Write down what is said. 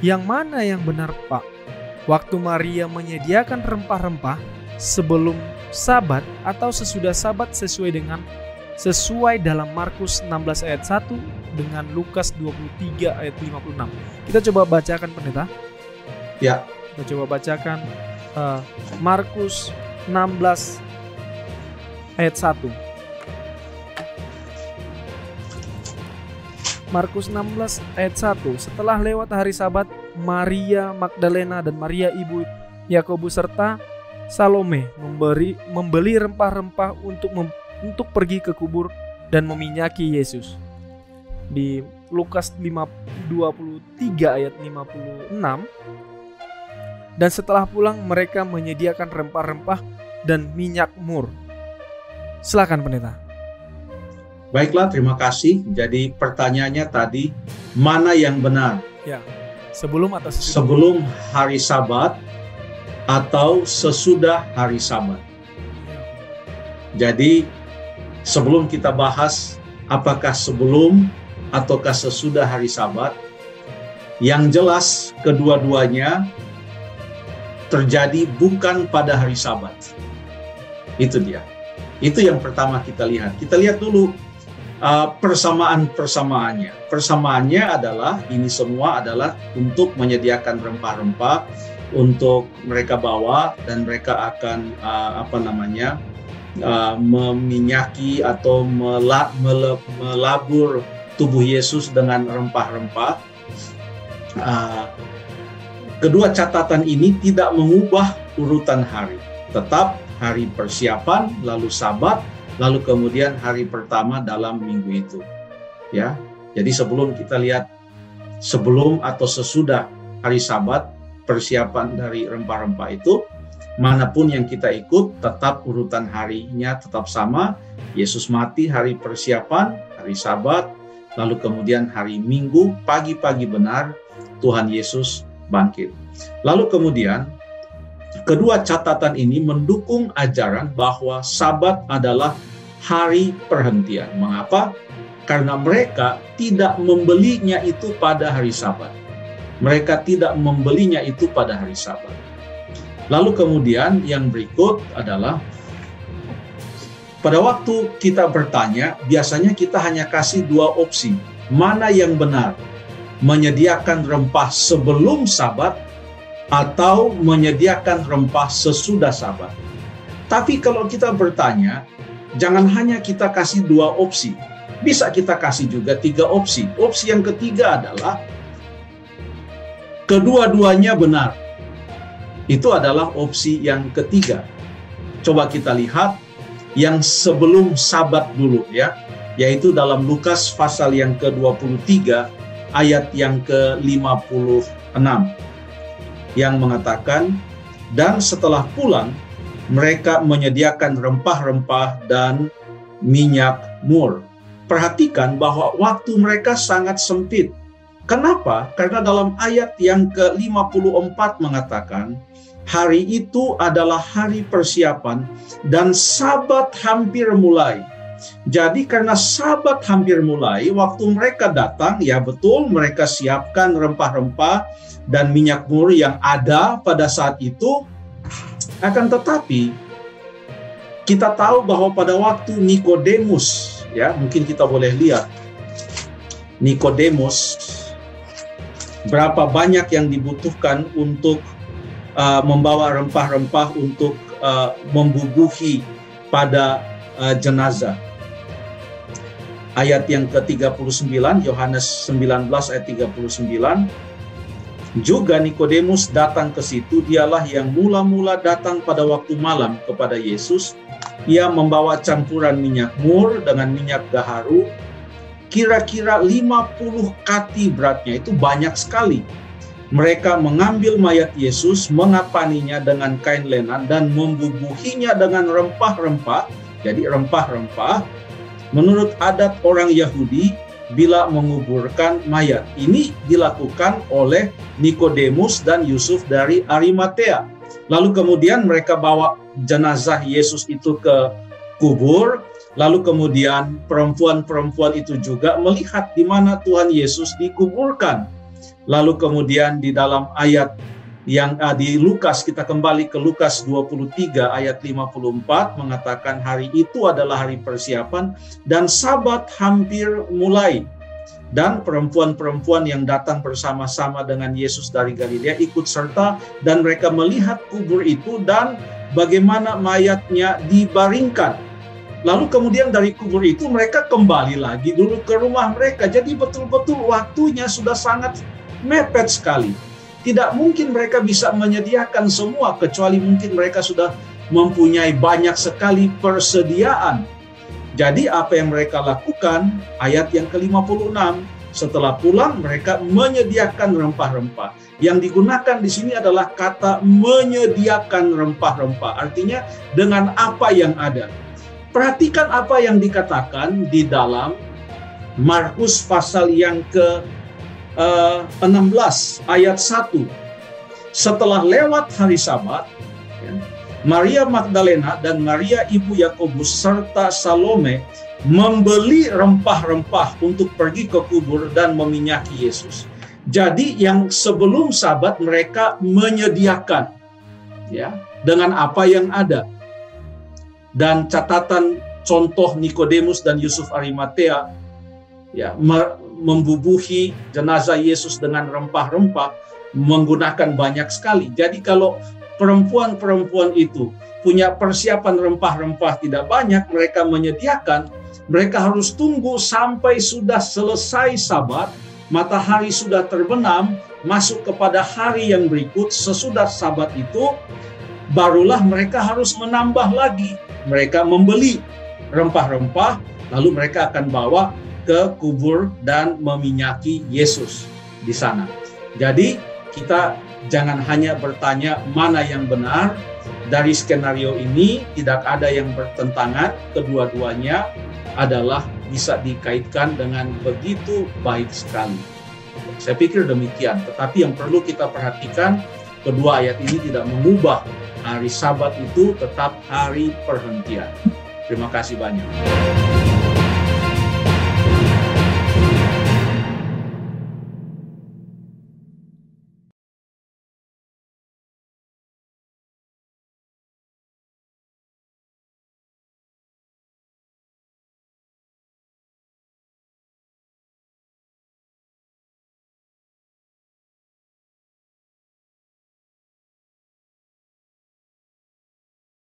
Yang mana yang benar, Pak? Waktu Maria menyediakan rempah-rempah sebelum Sabat atau sesudah Sabat sesuai dalam Markus 16 ayat 1 dengan Lukas 23 ayat 56. Kita coba bacakan, Pendeta. Ya. Kita coba bacakan Markus 16 ayat 1. Markus 16 ayat 1. Setelah lewat hari Sabat, Maria Magdalena dan Maria ibu Yakobus serta Salome membeli rempah-rempah untuk pergi ke kubur dan meminyaki Yesus. Di Lukas 23 ayat 56. Dan setelah pulang mereka menyediakan rempah-rempah dan minyak mur. Silakan, Pendeta. Baiklah, terima kasih. Jadi pertanyaannya tadi, mana yang benar? Ya, sebelum atau sesudah? Sebelum hari Sabat atau sesudah hari Sabat. Jadi sebelum kita bahas apakah sebelum ataukah sesudah hari Sabat, yang jelas kedua-duanya terjadi bukan pada hari Sabat. Itu dia. Itu yang pertama kita lihat. Kita lihat dulu persamaannya. Persamaannya adalah ini semua adalah untuk menyediakan rempah-rempah untuk mereka bawa dan mereka akan meminyaki atau melabur tubuh Yesus dengan rempah-rempah. Kedua catatan ini tidak mengubah urutan hari, tetap hari persiapan, lalu Sabat, lalu kemudian hari pertama dalam minggu itu. Ya, jadi sebelum kita lihat sebelum atau sesudah hari Sabat, persiapan dari rempah-rempah itu, manapun yang kita ikut, tetap urutan harinya tetap sama. Yesus mati hari persiapan, hari Sabat, lalu kemudian hari Minggu, pagi-pagi benar, Tuhan Yesus bangkit. Lalu kemudian, kedua catatan ini mendukung ajaran bahwa Sabat adalah hari perhentian. Mengapa? Karena mereka tidak membelinya itu pada hari Sabat. Mereka tidak membelinya itu pada hari Sabat. Lalu kemudian yang berikut adalah pada waktu kita bertanya, biasanya kita hanya kasih dua opsi. Mana yang benar? Menyediakan rempah sebelum Sabat atau menyediakan rempah sesudah Sabat. Tapi kalau kita bertanya, jangan hanya kita kasih dua opsi. Bisa kita kasih juga tiga opsi. Opsi yang ketiga adalah kedua-duanya benar. Itu adalah opsi yang ketiga. Coba kita lihat yang sebelum Sabat dulu ya, yaitu dalam Lukas pasal yang ke-23 ayat yang ke-56 yang mengatakan, dan setelah pulang mereka menyediakan rempah-rempah dan minyak mur. Perhatikan bahwa waktu mereka sangat sempit. Kenapa? Karena dalam ayat yang ke-54 mengatakan, hari itu adalah hari persiapan dan Sabat hampir mulai. Jadi karena Sabat hampir mulai, waktu mereka datang, ya betul mereka siapkan rempah-rempah dan minyak mur yang ada pada saat itu. Akan tetapi, kita tahu bahwa pada waktu Nikodemus, ya mungkin kita boleh lihat Nikodemus, berapa banyak yang dibutuhkan untuk membawa rempah-rempah untuk membubuhi pada jenazah. Ayat yang ke-39, Yohanes 19 ayat 39, juga Nikodemus datang ke situ, dialah yang mula-mula datang pada waktu malam kepada Yesus. Ia membawa campuran minyak mur dengan minyak gaharu, kira-kira 50 kati beratnya, itu banyak sekali. Mereka mengambil mayat Yesus, mengapaninya dengan kain lenan dan membubuhinya dengan rempah-rempah. Jadi rempah-rempah menurut adat orang Yahudi bila menguburkan mayat. Ini dilakukan oleh Nikodemus dan Yusuf dari Arimatea. Lalu kemudian mereka bawa jenazah Yesus itu ke kubur. Lalu kemudian perempuan-perempuan itu juga melihat di mana Tuhan Yesus dikuburkan. Lalu kemudian di dalam ayat yang di Lukas, kita kembali ke Lukas 23 ayat 54 mengatakan hari itu adalah hari persiapan dan Sabat hampir mulai. Dan perempuan-perempuan yang datang bersama-sama dengan Yesus dari Galilea ikut serta, dan mereka melihat kubur itu dan bagaimana mayatnya dibaringkan. Lalu kemudian dari kubur itu mereka kembali lagi dulu ke rumah mereka. Jadi betul-betul waktunya sudah sangat mepet sekali. Tidak mungkin mereka bisa menyediakan semua, kecuali mungkin mereka sudah mempunyai banyak sekali persediaan. Jadi apa yang mereka lakukan, ayat yang ke-56, setelah pulang mereka menyediakan rempah-rempah. Yang digunakan di sini adalah kata menyediakan rempah-rempah, artinya dengan apa yang ada. Perhatikan apa yang dikatakan di dalam Markus pasal yang ke-16 ayat 1. Setelah lewat hari Sabat, Maria Magdalena dan Maria ibu Yakobus serta Salome membeli rempah-rempah untuk pergi ke kubur dan meminyaki Yesus. Jadi yang sebelum Sabat mereka menyediakan, ya, dengan apa yang ada. Dan catatan contoh Nikodemus dan Yusuf Arimatea, ya, membubuhi jenazah Yesus dengan rempah-rempah menggunakan banyak sekali. Jadi kalau perempuan-perempuan itu punya persiapan rempah-rempah tidak banyak, mereka menyediakan, mereka harus tunggu sampai sudah selesai Sabat, matahari sudah terbenam, masuk kepada hari yang berikut. Sesudah Sabat itu, barulah mereka harus menambah lagi. Mereka membeli rempah-rempah, lalu mereka akan bawa ke kubur dan meminyaki Yesus di sana. Jadi kita jangan hanya bertanya mana yang benar. Dari skenario ini tidak ada yang bertentangan, kedua-duanya adalah bisa dikaitkan dengan begitu baik sekali. Saya pikir demikian, tetapi yang perlu kita perhatikan, kedua ayat ini tidak mengubah hari Sabat itu tetap hari perhentian. Terima kasih banyak.